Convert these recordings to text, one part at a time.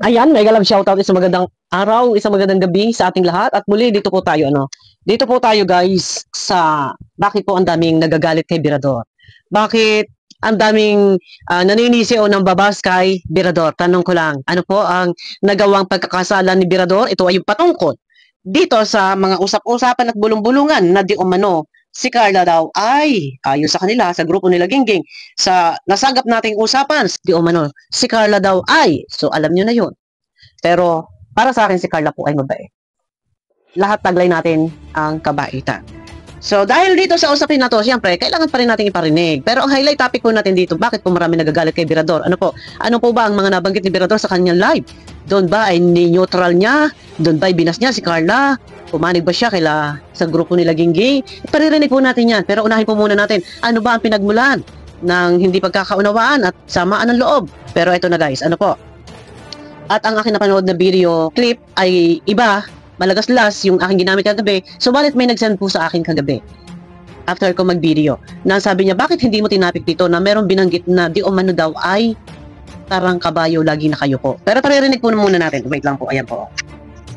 Ayan, mega love shoutout, isang magandang araw, isang magandang gabi sa ating lahat. At muli, dito po tayo, Dito po tayo, guys, sa bakit po ang daming nagagalit kay Birador. Bakit ang daming naninisi o nang babas kay Birador? Tanong ko lang, ano po ang nagawang pagkakasala ni Birador? Ito ay yung patungkol dito sa mga usap-usapan at bulong-bulungan na di umano si Carla daw ay ayon sa kanila, sa grupo nila Gingging, sa nasagap nating usapan, di umano si Carla daw ay, so alam nyo na yun. Pero para sa akin si Carla po ay mabait. Lahat taglay natin ang kabaitan. So dahil dito sa usapin na to, siyempre, kailangan pa rin natin iparinig. Pero ang highlight topic po natin dito, bakit po marami nagagalit kay Birador? Ano po ba ang mga nabanggit ni Birador sa kanyang live? Doon ba ay ni-neutral niya? Doon ba ay binas niya si Carla? Pumanig ba siya sa grupo nila Gingging? Iparirinig po natin yan. Pero unahin po muna natin, ano ba ang pinagmulan ng hindi pagkakaunawaan at samaan ng loob? Pero ito na guys, ano po? At ang aking napanood na video clip ay iba, malagaslas yung aking ginamit kagabi. Subalit may nag-send po sa akin kagabi after ko mag-video na sabi niya, bakit hindi mo tinapik dito na merong binanggit na di umano daw ay parang kabayo lagi na kayo po. Pero paririnig po muna natin. Wait lang po, ayan po.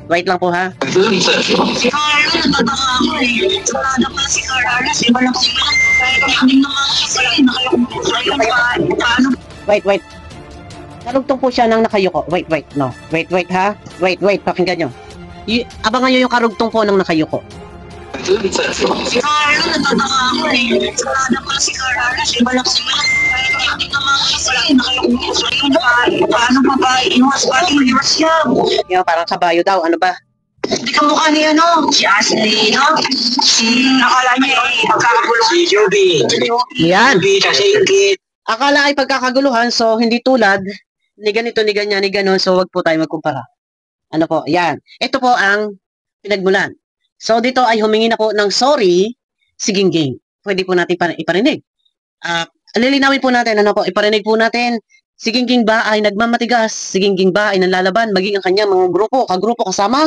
Wait lang po ha. Si Carla, natatawa ako eh. Sarada pa si Carla. Iba lang sila. Hindi naman kasi paano? Wait. Narugtong po siya ng nakayuko. Wait, no. Wait ha. Wait, pakinggan nyo. Abangan nyo yung karugtong po ng nakayuko. Si Carla, natatawa ako eh. Sarada pa si Carla. Iba lang sila. Hindi naman kasi paano pa ba? Iwas pa siya. Yung parang kabayo daw. Ano ba? Hindi ka mukha ni si Ashley, no? Akala niya eh, pagkakaguluhan. Si Joby. Yan. Kasi ingit. Akala ay pagkakaguluhan, so hindi tulad ni ganito, ni ganyan, ni ganon, so wag po tayo magkumpara. Ano po? Yan. Ito po ang pinagmulan. So dito ay humingi na po ng sorry si Gingging. Pwede po natin iparinig. Lilinawin po natin, iparinig po natin, si Gingging ba ay nagmamatigas? Si Gingging ba ay nanlalaban? Maging ang kanyang mga kagrupo kasama?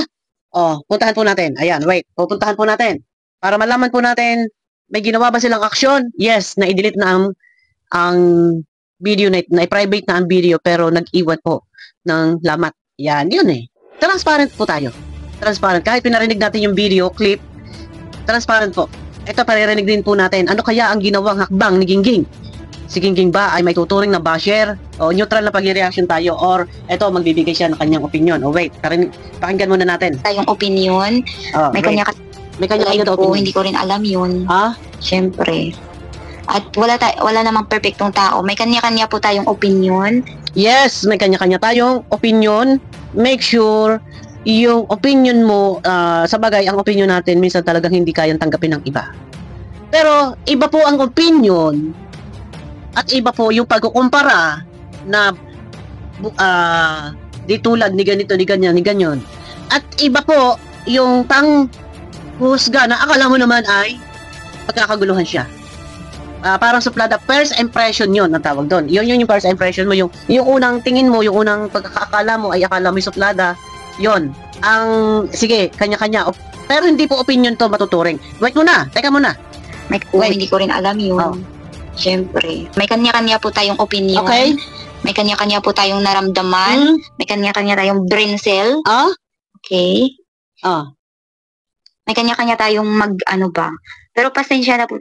Puntahan po natin. Ayan, wait. Pupuntahan po natin. Para malaman po natin, may ginawa ba silang aksyon? Yes, na-delete na ang video na i-private na ang video pero nag-iwan po ng lamat. Yan, yun eh. Transparent po tayo. Transparent. Kahit pinarinig natin yung video clip, transparent po. Ito, paririnig din po natin. Ano kaya ang ginawang hakbang ni Gingging? Si Gingging ba ay may tuturing na basher? O neutral na pag-reaction tayo? Or ito, magbibigay siya ng kanyang opinion? O wait, pakinggan muna natin. Yung opinion, may kanya na opinion. Hindi ko rin alam yun. Ha? Siyempre. At wala namang perfectong tao. May kanya-kanya po tayong opinion. Yes, may kanya-kanya tayong opinion. Make sure yung opinion mo, sa bagay, ang opinion natin minsan talagang hindi kayang tanggapin ng iba. Pero iba po ang opinion at iba po yung pagkukumpara na di tulad ni ganito, ni ganyan, ni ganyan. At iba po yung husga na akala mo naman ay pagkakaguluhan siya. Parang suplada, first impression yun ang tawag doon. Yun yung first impression mo, yung unang tingin mo, yung unang pagkakakala mo ay akala mo yung suplada. Yun. Sige, kanya-kanya. Pero hindi po opinion to matuturing. Wait muna, teka muna. Hindi ko rin alam yun. Siyempre. May kanya-kanya po tayong opinion. Okay. May kanya-kanya po tayong naramdaman. May kanya-kanya tayong brain cell. Okay. May kanya-kanya tayong Pero pasensya na po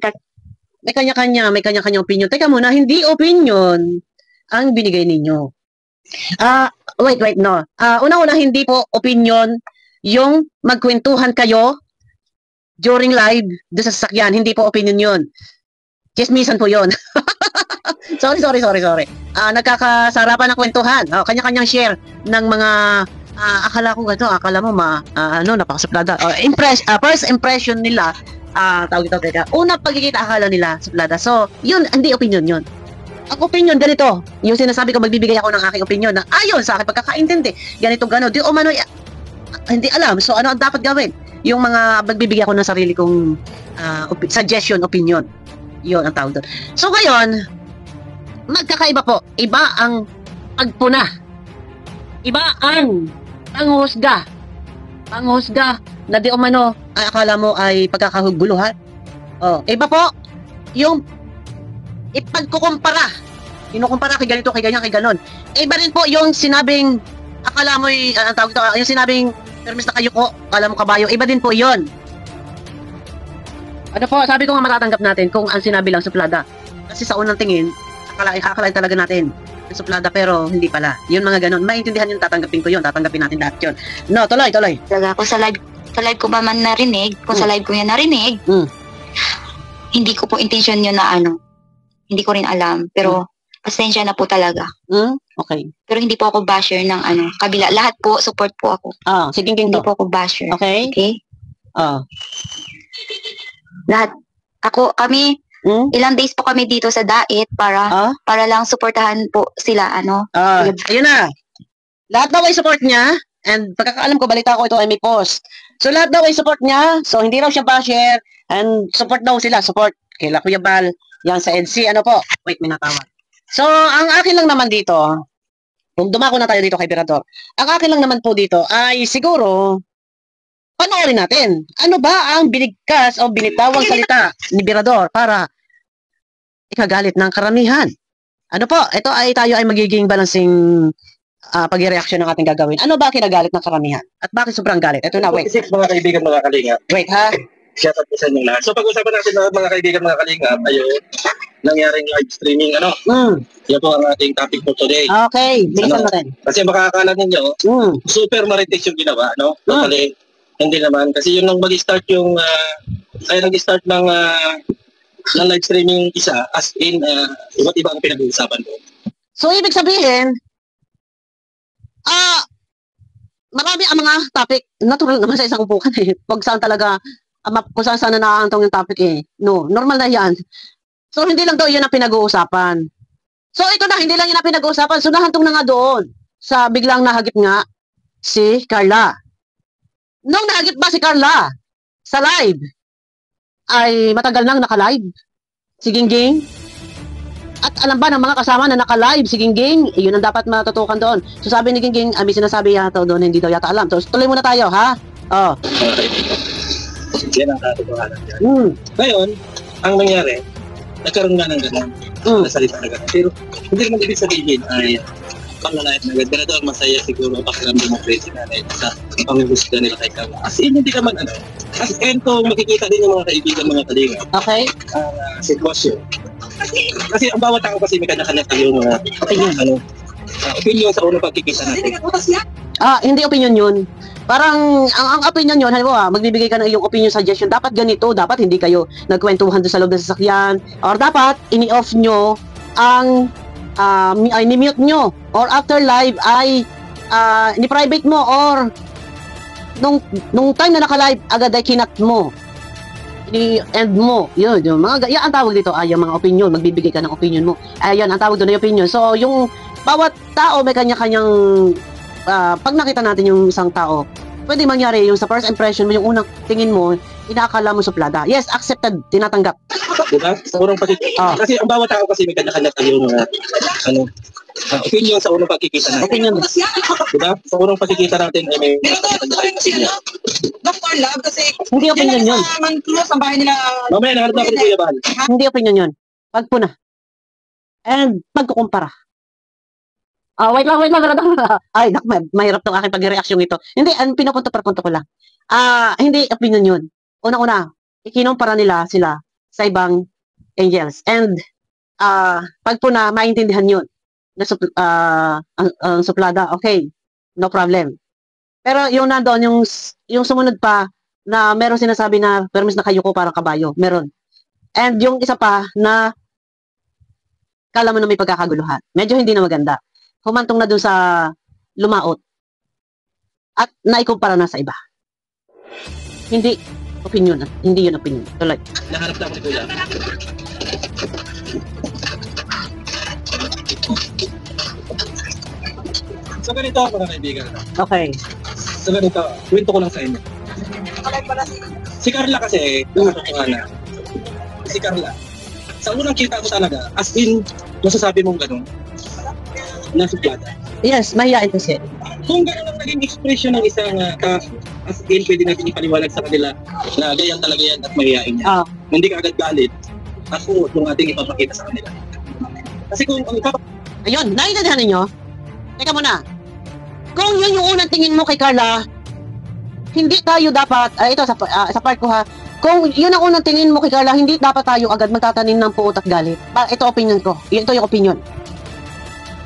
may kanya-kanya opinion. Teka muna, hindi opinion ang binigay ninyo. Wait, no. Una-una, hindi po opinion yung magkwentuhan kayo during live doon sa sasakyan. Hindi po opinion yun. Chismisan po yun. Sorry. Nagkakasarapan ng kwentuhan. Kanya-kanyang share ng mga akala ko gato, akala mo napakasuplada. First impression nila, tawag ito, una pagkikita akala nila suplada. So, yun, hindi opinion yun. Ang opinion, ganito. Yung sinasabi ko, magbibigay ako ng aking opinion na ayon sa akin pagkakaintindi. Ganito, gano'n. Di umano, hindi alam. So, ano ang dapat gawin? Yung mga magbibigay ako ng sarili kong suggestion, opinion. Yun ang tawag doon. So, ngayon, magkakaiba po. Iba ang pagpuna. Iba ang panghusga. Panghusga na di umano, akala mo ay pagkakahuguluhan. Iba po, yung ipagkukumpara Kinukumpara kay ganito, kay ganyan, kay ganon. Iba rin po yung sinabing, akala mo'y, ang tawag ito, yung sinabing, permis na kayo ko, akala mo kabayo, iba din po yun. Ano po, sabi ko nga matatanggap natin kung ang sinabi lang suplada. Kasi sa unang tingin, akalain talaga natin ang suplada, pero hindi pala. Yun mga ganon, maintindihan yun, tatanggapin ko yun, tatanggapin natin lahat yun. No, tuloy. Talaga, kung sa live ko ba man narinig, kung sa live ko yan narinig, hindi ko po intention yun na hindi ko rin alam, pero pasensya na po talaga. Okay. Pero hindi po ako basher ng kabila. Lahat po, support po ako. Sige, Hindi po ako basher. Okay. Okay? Lahat. Kami, ilang days po kami dito sa Dait para lang suportahan po sila, Ayun na. Lahat daw ay support niya, and pagkakaalam ko, balita ko ito ay may post. So, lahat daw ay support niya, so hindi raw siya basher, and support daw sila, support kila Kuya Bal, yan sa EDC, wait, may natawag. So, ang akin lang naman dito, kung dumako na tayo dito kay Birador, ang akin lang naman po dito ay siguro, panoorin natin, ano ba ang binigkas o binitawang salita ni Birador para ikagalit ng karamihan? Ano po, ito ay tayo ay magiging balancing pag-reaction ng ating gagawin. Ano ba kinagalit ng karamihan? At bakit sobrang galit? Ito na, wait. 46 mga kaibigan, mga kalinga. Wait, ha? Shout out sa inyo lahat. So, pag-usapan natin mga kaibigan, mga kalinga, nangyaring live streaming, Yan po ang ating topic for today. Okay, bilisan natin. Kasi makakakala ninyo, super marites yung ginawa, Totally, hindi naman. Kasi yun nang mag-start yung, nag-start ng live streaming isa, as in, iba't iba ang pinag-uusapan ko. So, ibig sabihin, marami ang mga topic, natural naman sa isang upukan Pag saan talaga, kung saan na naaantong yung topic No, normal na yan. So, hindi lang daw yun ang pinag-uusapan. So, ito na, hindi lang yun ang pinag-uusapan. So, nahantong na nga doon sa biglang nahagip nga si Carla. Nung nahagip ba si Carla sa live, ay matagal nang naka-live si Gingging. At alam ba ng mga kasama na naka-live si Gingging, yun ang dapat matutukan doon. So, sabi ni Gingging, may sinasabi yata doon, hindi daw yata alam. So, tuloy muna tayo, ha? Yan ang katotohanan dyan. Ngayon, ang nangyari, nagkaroon nga ng gano'n. Nasalita na gano'n. Pero hindi naman ibig sabihin ay panglalait na gano'n. Ganito ang masaya siguro pakiramdam ng crazy na sa pangungusga nila kay Carla. As in, hindi naman As in, kung makikita din yung mga kaibigan, mga kalinga. Okay. Sitwasyon. Kasi ang bawat tao kasi may kanya-kanya tayong opinion sa unang pagkikita natin. Hindi opinion yun. Parang, ang opinion yun, halimbawa, magbibigay ka ng iyong opinion suggestion, dapat ganito, dapat hindi kayo nagkwentuhan doon sa loob ng sasakyan, or dapat, ini-off nyo ang, ni-mute nyo, or after live ay, ni-private mo, or, nung time na naka-live, agad ay kinat mo, i-end mo, yun, yan ang tawag dito, yung mga opinion, magbibigay ka ng opinion mo, ayun, ang tawag doon ay opinion. So, yung bawat tao may kanya-kanyang pag nakita natin yung isang tao, pwede mangyari yung sa first impression mo, yung unang tingin mo, inaakala mo suplada. Yes, accepted, tinatanggap. Diba? Sa unang pagkikita. Kasi ang bawat tao kasi may kanya-kanya tayong opinion sa unang pagkikita natin. Opinion. Diba? Sa unang pagkikita natin ay may Dr. Love kasi hindi opinion yun. Sa bahay nila. Mamaya, nahanap na ako ni Kuya Bal. Hindi opinion yun. Pagpuna. And pagkukumpara. Wait lang. Ay, mahirap tong aking pag-reaction ito. Hindi, pinupunto ko lang. Hindi opinion yun. Una-una, ikinumpara nila sila sa ibang angels. And, pagpuna, maintindihan yun. Na ang suplada, okay, no problem. Pero yung nandoon, yung sumunod pa, na meron sinasabi na permis na kayo ko parang kabayo. Meron. And yung isa pa na kala mo na may pagkakaguluhan. Medyo hindi na maganda. Humantong na doon sa lumaot. At naikumpara na sa iba. Hindi opinion. Hindi yun opinion. Tuloy. Nahanap na ako ni Kuya. So ganito mga kaibigan. Okay. So ganito, kwento ko lang sa inyo. Si Carla kasi, si Carla, sa unang kita ko talaga, as in, masasabi mong gano'n, nasuplada. Yes, mahihain kasi. Kung gano'n ang naging expression ng isang tao, as in, pwede natin ipaliwanag sa kanila na ganyan talaga yan at mahihain niya. Hindi ka agad galit, ako yung ating ipapakita sa kanila. Kasi kung ang Ayun, naiintindihan ninyo? Teka muna. Kung yun yung unang tingin mo kay Carla, hindi tayo dapat, ito sa part ko ha, kung yun ang unang tingin mo kay Carla, hindi dapat tayo agad magtatanim ng puot at galit. Ito opinion ko. Ito yung opinion.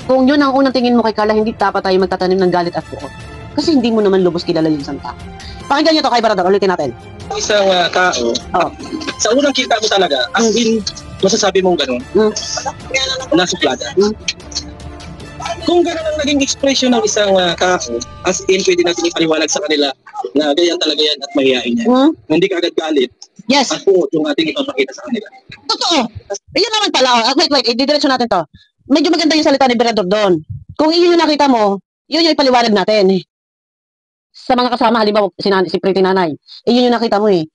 Kung yun ang unang tingin mo kay Carla, hindi dapat tayo magtatanim ng galit at puot. Kasi hindi mo naman lubos kilala yung isang tao. Pakinggan nyo to kay Barador, ulitin natin. Isang tao, sa unang kita mo talaga, as in, masasabi mong gano'n, nasuplada. Kung gano'n ang naging expression ng isang tao, as in, pwede natin ipaliwanag sa kanila na ganyan talaga yan at mahihain yan. Hindi ka agad galit. Yes. At puot yung ating ipapakita sa kanila. Totoo. Ayun naman pala. Wait, ididiretso natin to. Medyo maganda yung salita ni Berador doon. Kung iyon yung nakita mo, yun yung ipaliwanag natin. Sa mga kasama, halimbawa, si Pretty Nanay, yun yung nakita mo eh.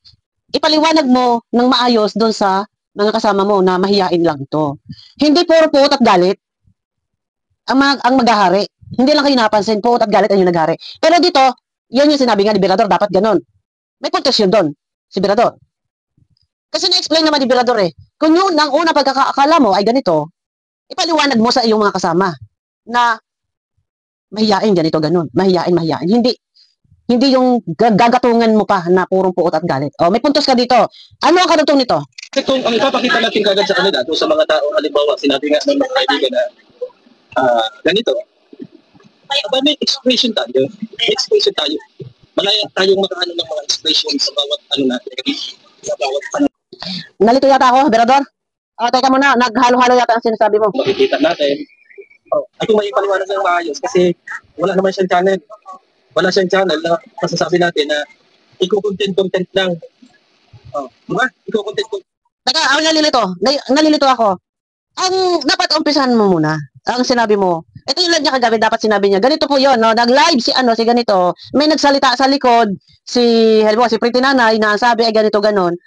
Ipaliwanag mo ng maayos doon sa mga kasama mo na mahihain lang ito. Hindi puro puot at galit ang maghahari. Hindi lang kayo napansin, puot at galit ang yung naghari. Pero dito, yun yung sinabi nga ni Berador, dapat ganun. May puntos yun doon, si Berador. Kasi na-explain naman ni Berador eh. Kung yun ang una pagkakaakala mo ay ganito, ipaliwanag mo sa iyong mga kasama na mahihain ganito, ganun. Mahihain. Hindi yung gagatungan mo pa na purong puot at galit. O, may puntos ka dito. Ano ang karugtong nito? Kasi kung ang ipapakita natin kagad sa kanila, doon sa mga tao, halimbawa, sinabi nga ng mga kaibigan na ganito, may expression tayo. Malaya tayong makaano ng mga expression sa bawat ano natin. Sa bawat ano. Nalito yata ako, Berador? Teka muna, naghalo-halo yata ang sinasabi mo. Makikita natin. Ay kung may ipaliwanag ng maayos kasi wala naman siyang channel. Wala siyang channel na masasabi natin na i-content lang. Diba? I-content. Teka, ako nalilito ako. Ang dapat umpisahan mo muna, ang sinabi mo, ito yung niya kagabi, dapat sinabi niya, ganito po yun, no? Nag-live si ganito, may nagsalita sa likod, si Pretty Nanay, na sabi ay ganito, ganon.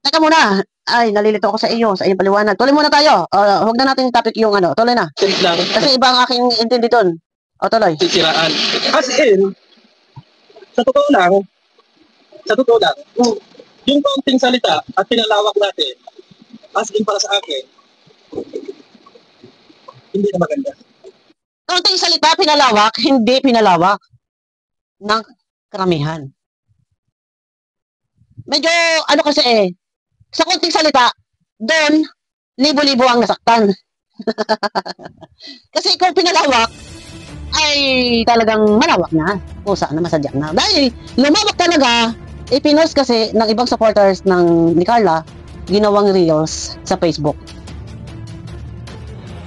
Teka muna, ay, nalilito ako sa iyong paliwanag. Tuloy muna tayo. Huwag na natin topic yung tuloy na. Kasi iba ang aking intindi doon. Tuloy. Sisiraan. As in, sa totoo lang, yung kaunting salita at pinalawak natin, as in para sa akin, hindi na maganda. Kaunting salita, pinalawak, hindi pinalawak ng karamihan. Medyo, kasi sa konting salita, doon, libo-libo ang nasaktan. Kasi kung pinalawak, ay talagang malawak na. Pusa na, masadyak na. Dahil lumawak talaga, ipinost kasi ng ibang supporters ni Carla, ginawang reels sa Facebook.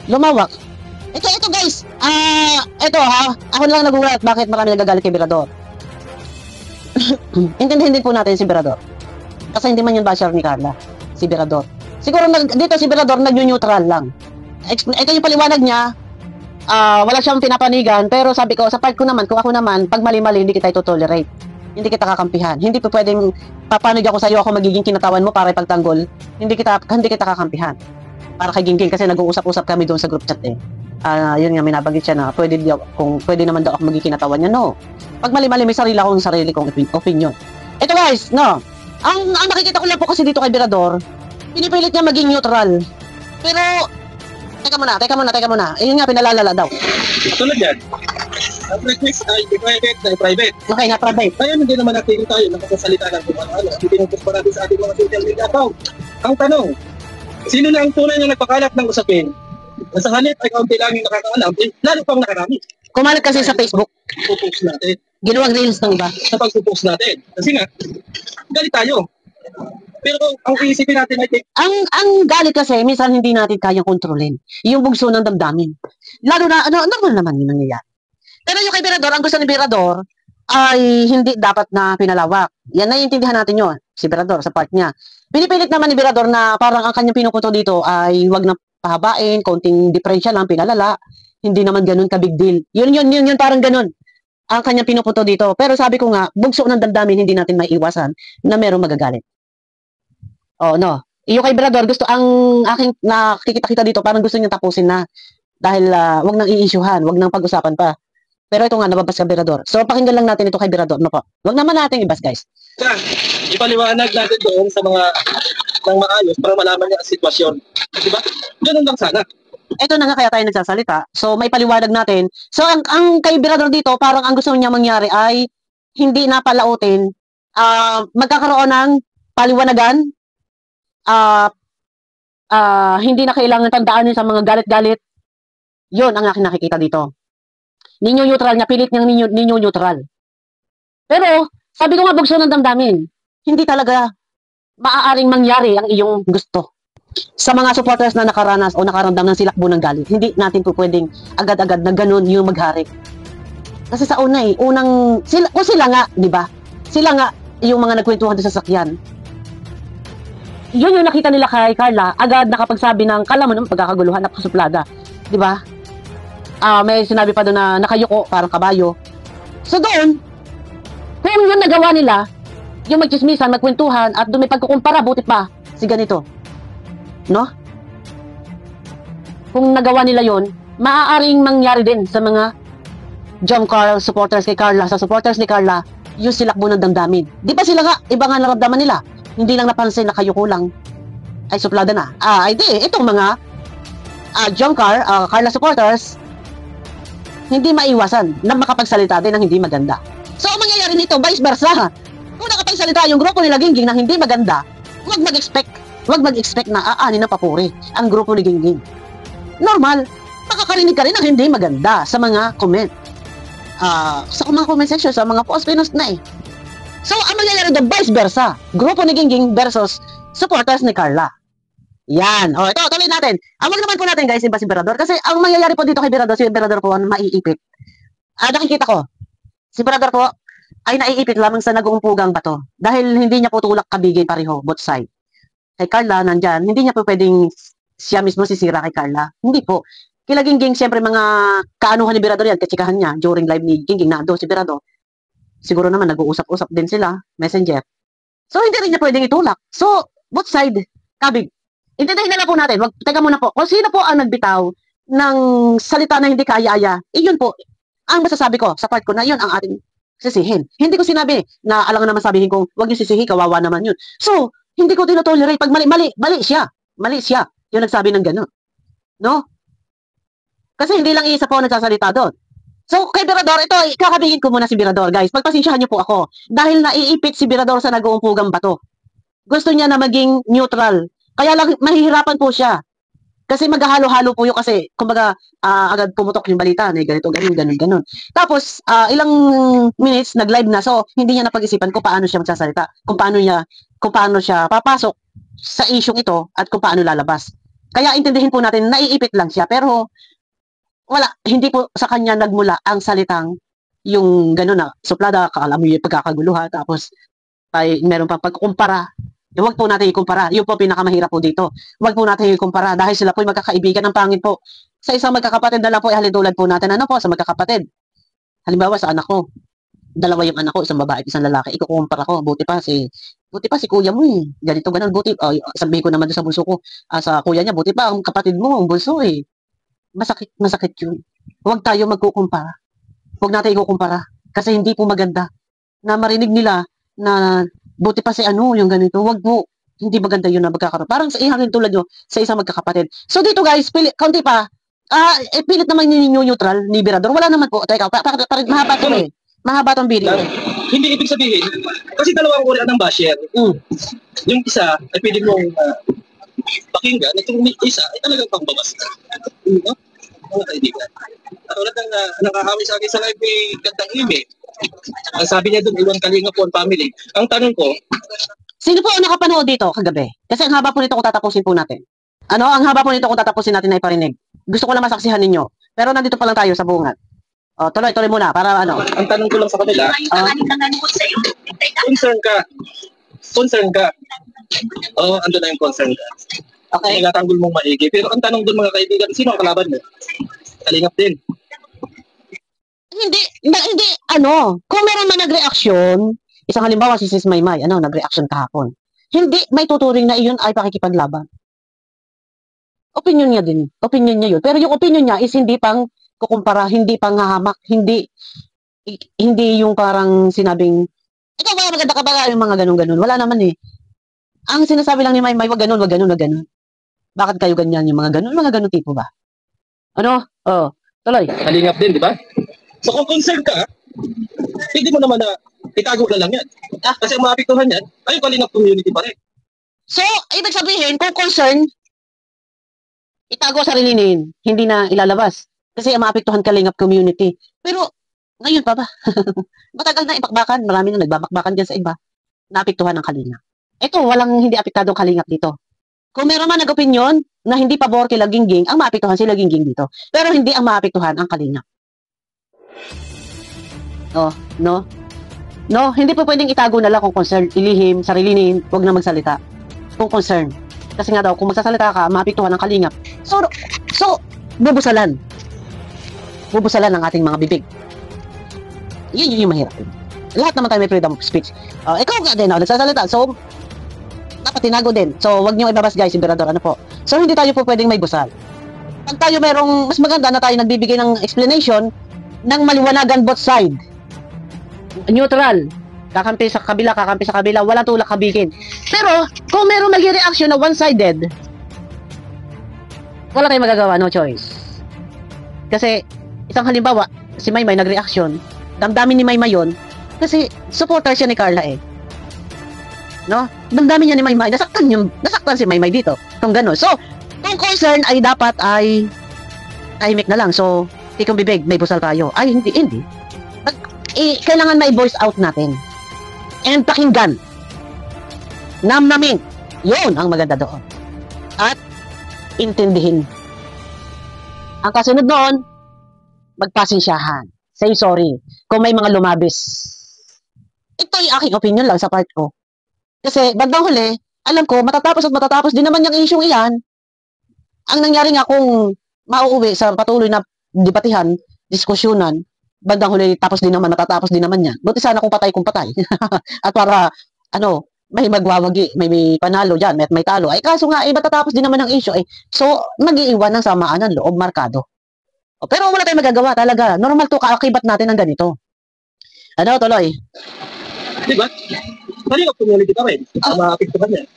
Lumawak. Ito guys, ako lang nagulat bakit marami nagagalit kay Berador. Intindihin po natin si Berador. Kasi hindi man yun basher ni Carla, si Berador. Siguro dito si Berador nag-neutral lang. Ito yung paliwanag niya, wala siyang pinapanigan, pero sabi ko, sa part ko naman, kung ako naman, pag mali-mali, hindi kita ito-tolerate. Hindi kita kakampihan. Hindi po pwedeng papanig ako sa'yo, ako magiging kinatawan mo para ipagtanggol. Hindi kita kakampihan. Para kay Gingging, kasi nag-uusap-usap kami doon sa group chat eh. Yun nga, may nabanggit siya na kung pwede naman daw ako magiging kinatawan niya. No. Pag mali-mali, may sarili kong opinion. Ito guys, no. Ang nakikita ko lang po kasi dito kay Berador, pinipilit niya maging neutral. Pero, teka muna. Ayun nga, pinalalala daw. Tulad yan. Ang request ay private. Okay, nga private. Kaya hindi naman natin tayo nakasasalita ng kung ano-ano. At ipinupos pa natin sa ating mga social media account. Ang tanong, sino na ang tunay na nagpakalat ng usapin? Nasa halip ay kaunti lang yung nakakaalam, lalo pang nakarami. Kumalat kasi sa Facebook. Pupost natin. Ginawang reels ng iba. Sa pagpupost natin. Kasi nga, galit tayo. Pero ang iisipin natin ay ang galit kasi minsan hindi natin kayang kontrolin yung bugso ng damdamin. Lalo na normal naman yung nangyayari. Pero yung kay Berador, ang gusto ni Berador ay hindi dapat na pinalawak. Yan, naiintindihan natin yun, si Berador sa part niya. Pinipilit naman ni Berador na parang ang kanyang pinupunto dito ay wag na pahabain, konting diferensya lang, pinalala. Hindi naman ganun ka big deal. Yun parang ganun ang kanyang pinupunto dito. Pero sabi ko nga, bugso ng damdamin hindi natin maiiwasan na merong magagalit. No. Iyo kay Berador, gusto ang aking nakikita-kita dito, parang gusto niya tapusin na. Dahil wag nang i-issuehan, wag nang pag-usapan pa. Pero ito nga, nababas ka Berador. So, pakinggan lang natin ito kay Berador. No po. Wag naman natin ibas, guys. Ipaliwanag natin doon sa mga ng maayos para malaman niya ang sitwasyon. Diba? Ganun lang sana. ito na nga kaya tayo nagsasalita. So, may paliwanag natin. So, ang kay Birador dito, parang ang gusto niya mangyari ay hindi na palautin. Magkakaroon ng paliwanagan. Hindi na kailangan tandaan sa mga galit-galit. Yun ang aking nakikita dito. Ninyo neutral niya, pilit niyang ninyo neutral. Pero, sabi ko nga bugso ng damdamin, hindi talaga maaaring mangyari ang iyong gusto. Sa mga supporters na nakaranas o nakaramdam ng silakbo ng galit, hindi natin po pwedeng agad-agad na ganun yung maghari. Kasi sa una kung sila nga, di ba? Sila nga yung mga nagkwentuhan sa sasakyan. Yun yung nakita nila kay Carla, agad nakapagsabi ng, kala mo naman pagkakaguluhan, napakasuplada. Di ba? May sinabi pa doon na nakayuko, parang kabayo. So doon, kung yung nagawa nila, yung magchismisan, magkwentuhan, at doon may pagkukumpara, buti pa, si ganito. No? Kung nagawa nila yon, maaaring mangyari din sa mga John Carl supporters kay Carla, sa supporters ni Carla, yung silakbo ng damdamin. Di ba sila nga, iba nga naramdaman nila. Hindi lang napansin na kayuko lang ay suplada na. Ay di, itong mga John Carl, Carla supporters, hindi maiwasan na makapagsalita din ng hindi maganda. So, ang mangyayari nito, vice versa. Kung nakapagsalita yung grupo nila Gingging ng hindi maganda, huwag mag-expect na aanin na papuri ang grupo ni Gingging. Normal, makakarinig ka rin ng hindi maganda sa mga comment. Sa mga comment section, sa mga post pinost na eh. So, ang mangyayari doon, vice versa. Grupo ni Gingging versus supporters ni Carla. Yan. O, ito, tuloy natin. Wag naman po natin, guys, iba si Birador. Kasi ang mangyayari po dito kay Birador, si Birador po maiipit. Nakikita ko, si Birador po ay naiipit lamang sa nag-uumpugang bato. Dahil hindi niya po tulak kabigay pareho, both side. Kay Carla, nandyan, hindi niya po pwedeng siya mismo sisira kay Carla. Hindi po. Kila Gingging, siyempre mga kaanuhan ni Birador yan, katsikahan niya, during live ni Gingging, nando si Birador. Siguro naman, nag-uusap-usap din sila, messenger. So, hindi rin niya pwedeng itulak. So, both side, kabig. Intindihin na lang po natin, teka muna po, kung sino po ang nagbitaw ng salita na hindi kaya-aya, yun po, ang masasabi ko, sa part ko na yun ang ating sisihin. Hindi ko sinabi na alangan naman sabihin kong, huwag niyo sisihin, kawawa naman yun. So, hindi ko tinotolerate, pag mali siya. Mali siya, yung nagsabi ng gano'n. No? Kasi hindi lang isa po nagsasalita doon. So, kay Birador, ito, kakabigin ko muna si Birador, guys. Pagpasensyahan niyo po ako. Dahil naiipit si Birador sa nag-uumpugang bato. Gusto niya na maging neutral. Kaya lang, mahihirapan po siya. Kasi maghahalo-halo po yun kasi, kumbaga, agad pumutok yung balita, na ganito, ganun. Tapos, ilang minutes, nag-live na. So, hindi niya napag-isipan kung paano siya magsasalita. Kung paano siya papasok sa isyong ito at kung paano lalabas. Kaya intindihin po natin, naiipit lang siya. Pero, wala, hindi po sa kanya nagmula ang salitang yung gano'n na, suplada, alam mo yung pagkakaguluhan, tapos meron pang pagkukumpara. Huwag po natin ikumpara. Yun po pinakamahirap po dito. Huwag po natin ikumpara dahil sila po ay magkakaibigan ng pangit po. Sa isang magkakapatid na lang po ay halintulad po natin. Ano po sa magkakapatid? Halimbawa sa anak ko. Dalawa yung anak ko, isang babae at isang lalaki. Ikukumpara ko. Buti pa si kuya mo eh. Ganito ganun. Buti, sabihin ko naman doon sa bulso ko. Sa kuya niya, buti pa ang kapatid mo, ang bulso eh. Masakit yun. Huwag tayo magkukumpara. Huwag natin ikukumpara. Kasi hindi po maganda na marinig nila na buti pa si yung ganito. Huwag po. Hindi maganda yun na magkakaroon. Parang sa ihangin tulad nyo sa isang magkakapatid. So dito guys, kaunti pa. Pilit naman ninyo neutral ni Birador. Wala naman po. Teka, mahaba to eh. Mahaba tong video. Hindi ibig sabihin, kasi dalawang uri ng basher. Yung isa, ay pwede mong pakinggan. Itong isa, ay talagang pangbabas na. Mga kaibigan. Tulad ng nakahawin sa akin sa live ni Gandang Ime. Ang sabi niya doon, iwan kalinga po ang family. Ang tanong ko, sino po ang nakapanood dito kagabi? Kasi ang haba po nito kung tatapusin po natin. Ang haba po nito kung tatapusin natin ay parinig. Gusto ko lang masaksihan ninyo. Pero nandito pa lang tayo sa bungad. Tuloy muna para ang tanong ko lang sa kanila, concern ka. Ando na yung concern ka. Okay. Nagatanggol mong maigi. Pero ang tanong doon mga kaibigan, sino ang kalaban mo? Kalingap din. Hindi, kung meron man nag-reaksyon, isang halimbawa si Sis Maymay, nag-reaction kahapon. Hindi, may tuturing na iyon ay pakikipaglaban. Opinion niya yun. Pero yung opinion niya is hindi pang kukumpara, hindi pang hahamak, hindi yung parang sinabing, ikaw ba maganda ka ba yung mga ganun-ganun? Wala naman eh. Ang sinasabi lang ni Maymay, wag ganun. Bakit kayo ganyan yung mga ganun tipo ba? Ano? Oh, tuloy. Kalingap din, di ba? So kung concerned ka, hindi mo naman na itago na lang yan. Kasi ang maapektuhan yan, ay yung kalingap community pa rin. So, ibig sabihin, kung concern, itago sa rilinin, hindi na ilalabas. Kasi ang maapektuhan kalingap community. Pero, ngayon pa ba? Matagal na ipakbakan. Marami na nagbabakbakan dyan sa iba. Naapektuhan ng kalingap. Ito, walang hindi apektadong kalingap dito. Kung meron man nag-opinyon na hindi pabor kila Gingging, ang maapektuhan sila Gingging dito. Pero hindi ang maapektuhan ang kalingap. Oh, no? No, hindi po pwedeng itago na lang kung concern, ilihim, sarilinin, huwag na magsalita. Kung concern. Kasi nga daw, kung magsasalita ka, maapektuhan ng kalingap. So, bubusalan. Bubusalan ng ating mga bibig. Yun yung mahirap. Lahat naman tayo may freedom of speech. Ikaw nga din, nagsasalita. So, dapat tinago din. So, wag niyo ibabas guys, Emperador. Ano po? So, hindi tayo po pwedeng may busal. Pag tayo merong, mas maganda na tayo nagbibigay ng explanation ng maliwanagan both side. Neutral. Kakampi sa kabila, wala tulak kabigin. Pero, kung merong nag-reaction na one-sided, wala tayong magagawa, no choice. Kasi, isang halimbawa, si Maymay nag-reaction, damdamin ni Maymay yun, kasi supporter siya ni Carla eh. No? Damdamin niya ni Maymay, nasaktan si Maymay dito. Kung gano'n. So, kung concern ay dapat ay tahimik na lang. So, tikong bibig, may busal tayo. Ay, hindi. Kailangan may voice out natin. And pakinggan. Namnamin. Yun ang maganda doon. At intindihin. Ang kasunod noon, magpasensyahan. Say sorry. Kung may mga lumabis. Ito yung aking opinion lang sa part ko. Kasi, bandang huli, alam ko, matatapos din naman yung isyong iyan. Ang nangyari nga kung mauuwi sa patuloy na debatihan, diskusyonan, bandang huli, matatapos din naman yan. Buti sana kung patay. At para, may magwawagi, may panalo dyan, may talo. Ay, kaso nga, matatapos din naman ang issue. So, mag-iiwan ng samaan ng loob markado. Pero wala tayong magagawa talaga. Normal to, kaakibat natin ng ganito. Tuloy? Diba? Kalingap community pa rin. Maapektuhan yan.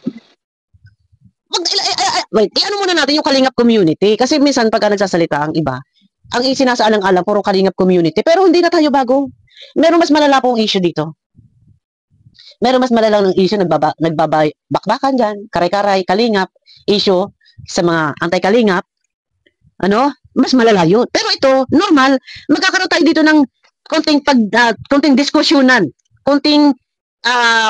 Wait, ano muna natin yung kalingap community. Kasi minsan pagka nagsasalita ang iba, ang isinasaalang-alang, puro kalingap community. Pero hindi na tayo bago. Meron mas malala pong issue dito. Meron mas malalang issue, nagbabakbakan dyan, karay-karay, kalingap, issue sa mga anti-kalingap. Mas malala yun. Pero ito, normal, magkakaroon tayo dito ng konting diskusyonan, konting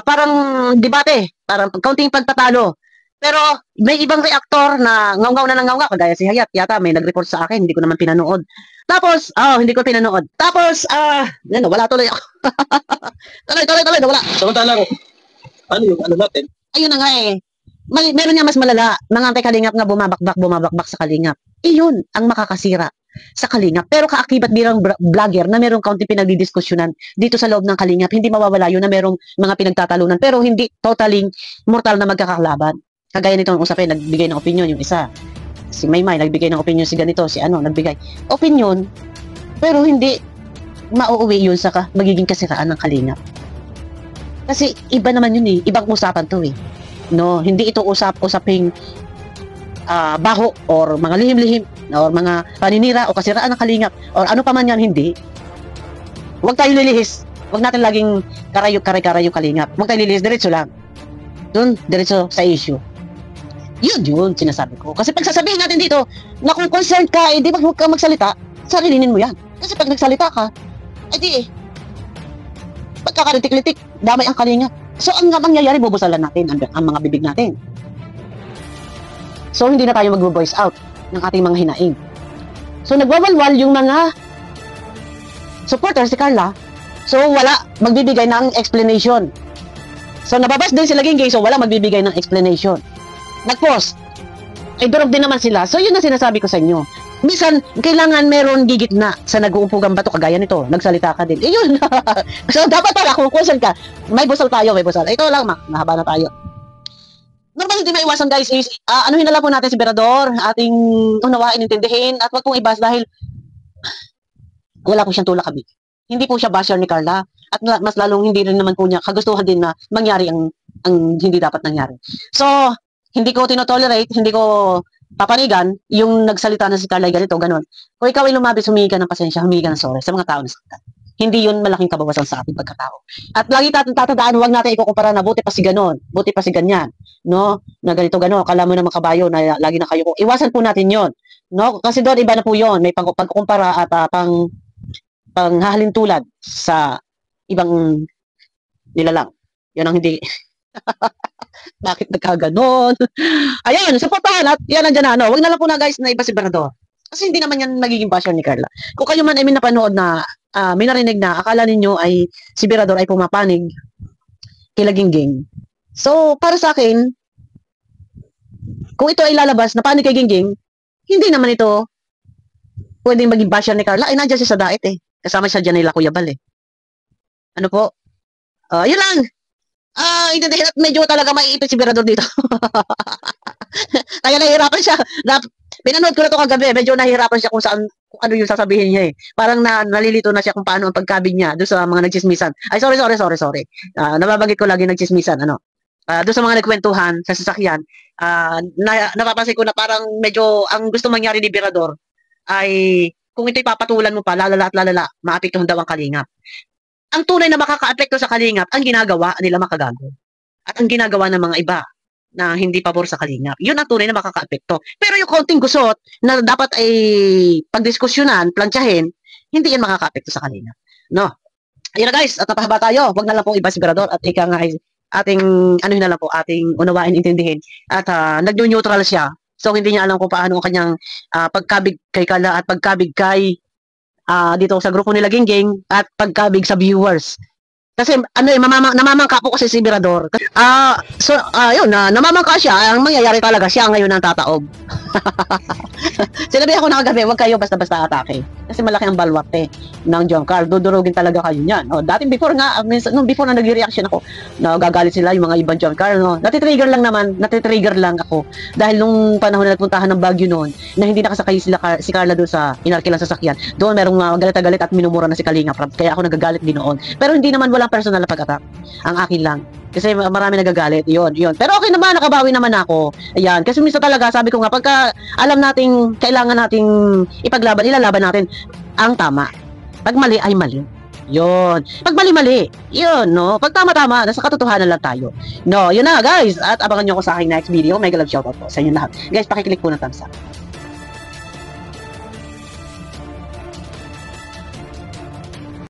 parang debate, parang konting pagtatalo. Pero may ibang reaktor na ngaw-ngaw na nangaw-ngaw, kagaya si Hayat, yata may nag-report sa akin, hindi ko naman pinanood. Tapos, hindi ko pinanood. Tapos, wala tuloy ako. tuloy, wala. Samantalang, natin? Ayun na nga eh. Meron niya mas malala, mga anti-kalingap nga bumabakbak sa kalingap. Iyon ang makakasira sa kalingap. Pero kaakibat bilang vlogger na merong kaunting pinagdidiskusyonan dito sa loob ng kalingap, hindi mawawala yun na merong mga pinagtatalunan. Pero hindi totally mortal na magkakalaban. Kagaya nitong usapin, nagbigay ng opinion yung isa. Si Maymay, nagbigay ng opinion si ganito, si nagbigay. Opinion, pero hindi mauuwi yun sa magiging kasiraan ng kalingap. Kasi iba naman yun eh. Ibang usapan to eh. No, hindi ito usaping baho or mga lihim-lihim or mga paninira o kasiraan ng kalingap or ano pa man yan, hindi. Huwag tayo lilihis. Huwag natin laging karay-karay yung kalingap. Huwag tayo lilihis, diretso lang. Doon, diretso sa issue. Yun, sinasabi ko. Kasi pag sasabihin natin dito, na kung concerned ka, di ba huwag kang magsalita, sarilinin mo yan. Kasi pag nagsalita ka, pagkakalitik-litik, damay ang kalingap. So, ang mangyayari, bubusalan natin ang mga bibig natin. So, hindi na tayo mag-voice out ng ating mga hinaing. So, nagwawalwal yung mga supporters si Carla. So, wala magbibigay ng explanation. So, nababas din sila Gingging, so wala magbibigay ng explanation. Nag-post. Durog din naman sila. So, yun na sinasabi ko sa inyo. Minsan, kailangan meron gigit na sa nag-uupugang bato, kagaya nito. Nagsalita ka din. Yun. So, dapat pala, kung concern ka, may busal tayo, may busal. Ito lang, mahaba na tayo. Normal, hindi maiwasan guys is, anuhin na lang po natin si Emperador, ating unawain, intindihin, at wag pong ibas dahil wala po siyang tulak kabig. Hindi po siya basher ni Carla, at mas lalong hindi rin naman po niya kagustuhan din na mangyari ang hindi dapat nangyari. So, hindi ko tinotolerate, hindi ko papanigan, yung nagsalita na si Carla ay ganito, ganon. Kung ikaw ay lumabis, humingi ka ng pasensya, humingi ka ng sorry sa mga tao na saktan. Hindi yun malaking kabawasan sa ating pagkatao. At lagi tatandaan, huwag natin ikukumpara na buti pa si ganon, buti pa si ganyan, no? Na ganito ganon, akala mo naman kabayo na lagi na kayo. Iwasan po natin yon, no? Kasi doon iba na po yon, may pagkukumpara at panghahalintulad sa ibang nilalang. Yun ang hindi. Bakit nagkaganon? Ayan, supportahan at yan nandiyan na, ano. Huwag na lang po na guys na iba si Bernardo. Kasi hindi naman yan magiging basher ni Carla. Kung kayo man ay may napanood na may narinig na akala ninyo ay si Berador ay pumapanig kila Gingging. So, para sa akin, kung ito ay lalabas na panig kay Gingging, hindi naman ito pwedeng maging basher ni Carla. Ay, nandiyan siya sa daet eh. Kasama siya dyan nila Kuya Bal eh. Ano po? Yun lang. Medyo talaga maiipit si Berador dito. Kaya nahihirapan siya. Pinanood ko na ito kagabi. Medyo nahihirapan siya kung saan, kung ano yung sasabihin niya eh. Parang nalilito na siya kung paano ang pagkabig niya doon sa mga nagchismisan. Ay, sorry. Nababanggit ko lagi nagchismisan. Doon sa mga nagkwentuhan sa sasakyan, napapansin ko na parang medyo ang gusto mangyari ni Berador ay kung ito'y papatulan mo pa, lalala at lalala, maapektuhan daw ang kalingap. Ang tunay na makaka-apekto sa kalingap, ang ginagawa nila makagago. At ang ginagawa ng mga iba na hindi pabor sa kalingap. Yun ang tunay na makaka-apekto. Pero yung konting gusot na dapat ay pagdiskusyonan, plantsahin, hindi yan makaka-apekto sa kalingap. No? Ayun na guys, at napahaba tayo. Huwag na lang po iba si Berador at ika nga ay ating, ano na lang po, ating unawain, intindihin. At nag-neutral siya. So, hindi niya alam kung paano ang kanyang pagkabig kay Carla at pagkabig kay dito sa grupo nila Gingging at pagkabig sa viewers. Kasi namamangka po kasi si Berador. Yun, namamangka siya. Ang mangyayari talaga siya ngayon ang tataob. Sinabi ako na kagabi, huwag kayo basta-basta atake. Kasi malaki ang balwarte ng John Carl. Dudurugin talaga kayo niyan. Dati before nga, before na nag-reaction ako, nagagalit sila yung mga ibang John Carl. Natitrigger lang ako. Dahil nung panahon na nagpuntahan ng Baguio noon, na hindi nakasakay si Carla doon sa inarkilang sasakyan, doon merong galit-galit at minumura na si Kalinga Prab. Kaya ako nagagalit din noon. Pero hindi naman walang personal na pag-attack. Ang akin lang. Kasi marami nagagalit. Yun. Pero okay naman, nakabawi naman ako. Ayan. Kasi minsan talaga, sabi ko nga, pagka alam nating, kailangan nating ipaglaban, ilalaban natin ang tama. Pag mali ay mali. Yun. Pag mali-mali. Yun, no? Pag tama-tama, nasa katotohanan lang tayo. No, yun na, guys. At abangan nyo ako sa aking next video. Mega love shoutout po sa inyo lahat. Guys, pakiclick po ng thumbs up.